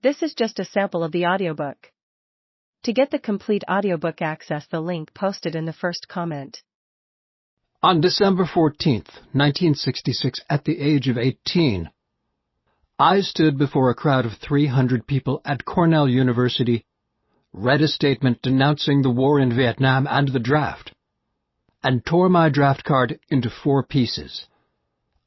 This is just a sample of the audiobook. To get the complete audiobook, access the link posted in the first comment. On December 14th, 1966, at the age of 18, I stood before a crowd of 300 people at Cornell University, read a statement denouncing the war in Vietnam and the draft, and tore my draft card into 4 pieces.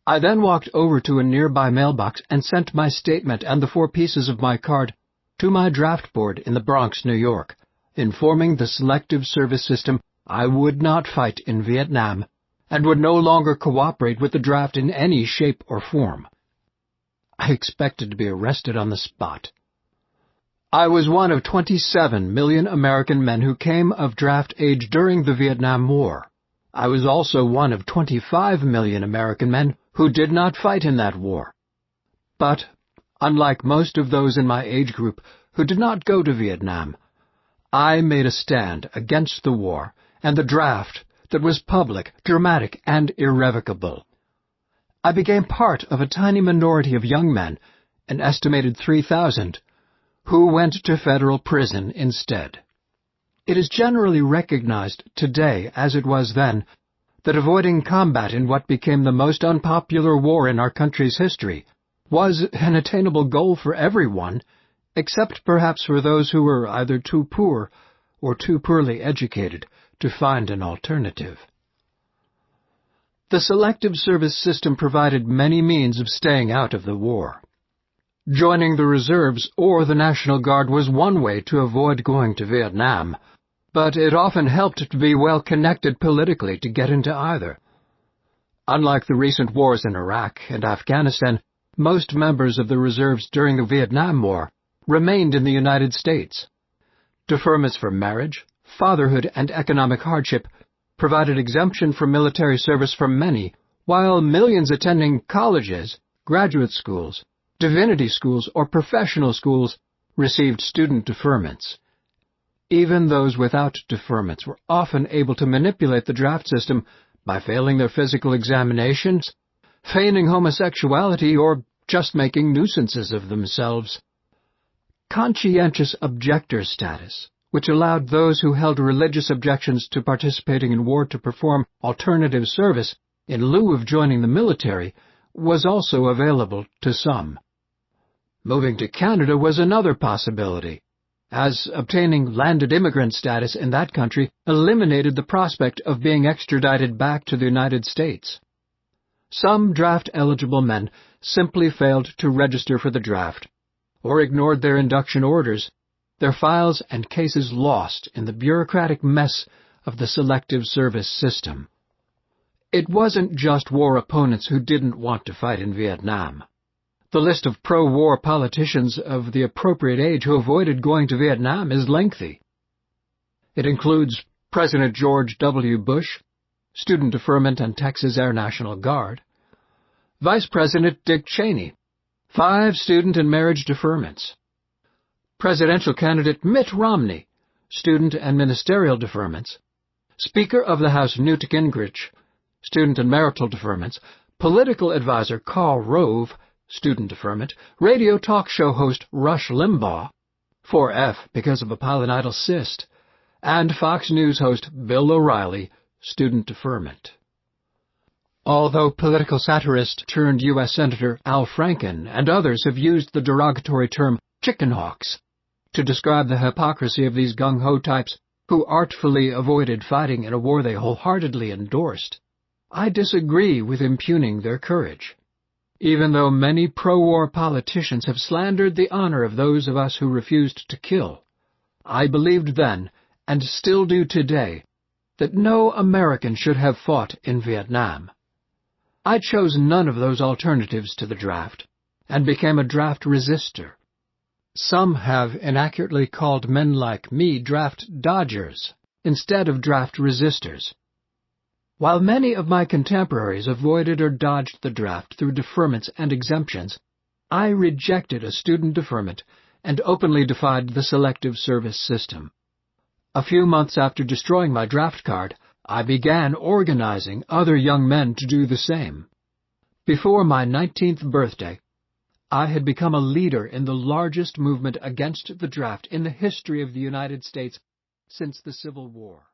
I then walked over to a nearby mailbox and sent my statement and the 4 pieces of my card to my draft board in the Bronx, New York, informing the Selective Service System I would not fight in Vietnam and would no longer cooperate with the draft in any shape or form. I expected to be arrested on the spot. I was one of 27 million American men who came of draft age during the Vietnam War. I was also one of 25 million American men who did not fight in that war. But, unlike most of those in my age group who did not go to Vietnam, I made a stand against the war and the draft that was public, dramatic, and irrevocable. I became part of a tiny minority of young men, an estimated 3,000, who went to federal prison instead. It is generally recognized today, as it was then, that avoiding combat in what became the most unpopular war in our country's history was an attainable goal for everyone, except perhaps for those who were either too poor or too poorly educated to find an alternative. The Selective Service System provided many means of staying out of the war. Joining the reserves or the National Guard was one way to avoid going to Vietnam, but it often helped to be well connected politically to get into either. Unlike the recent wars in Iraq and Afghanistan, most members of the reserves during the Vietnam War remained in the United States. Deferments for marriage, fatherhood, and economic hardship provided exemption from military service for many, while millions attending colleges, graduate schools, divinity schools, or professional schools received student deferments. Even those without deferments were often able to manipulate the draft system by failing their physical examinations, feigning homosexuality, or just making nuisances of themselves. Conscientious objector status, which allowed those who held religious objections to participating in war to perform alternative service in lieu of joining the military, was also available to some. Moving to Canada was another possibility, as obtaining landed immigrant status in that country eliminated the prospect of being extradited back to the United States. Some draft-eligible men simply failed to register for the draft, or ignored their induction orders, their files and cases lost in the bureaucratic mess of the Selective Service System. It wasn't just war opponents who didn't want to fight in Vietnam. The list of pro-war politicians of the appropriate age who avoided going to Vietnam is lengthy. It includes President George W. Bush, student deferment and Texas Air National Guard, Vice President Dick Cheney, 5 student and marriage deferments, presidential candidate Mitt Romney, student and ministerial deferments, Speaker of the House Newt Gingrich, student and marital deferments, political advisor Karl Rove, student deferment, radio talk show host Rush Limbaugh, 4F because of a pilonidal cyst, and Fox News host Bill O'Reilly, student deferment. Although political satirist turned U.S. Senator Al Franken and others have used the derogatory term chickenhawks to describe the hypocrisy of these gung-ho types who artfully avoided fighting in a war they wholeheartedly endorsed, I disagree with impugning their courage. Even though many pro-war politicians have slandered the honor of those of us who refused to kill, I believed then, and still do today, that no American should have fought in Vietnam. I chose none of those alternatives to the draft, and became a draft resistor. Some have inaccurately called men like me draft dodgers, instead of draft resistors. While many of my contemporaries avoided or dodged the draft through deferments and exemptions, I rejected a student deferment and openly defied the Selective Service System. A few months after destroying my draft card, I began organizing other young men to do the same. Before my 19th birthday, I had become a leader in the largest movement against the draft in the history of the United States since the Civil War.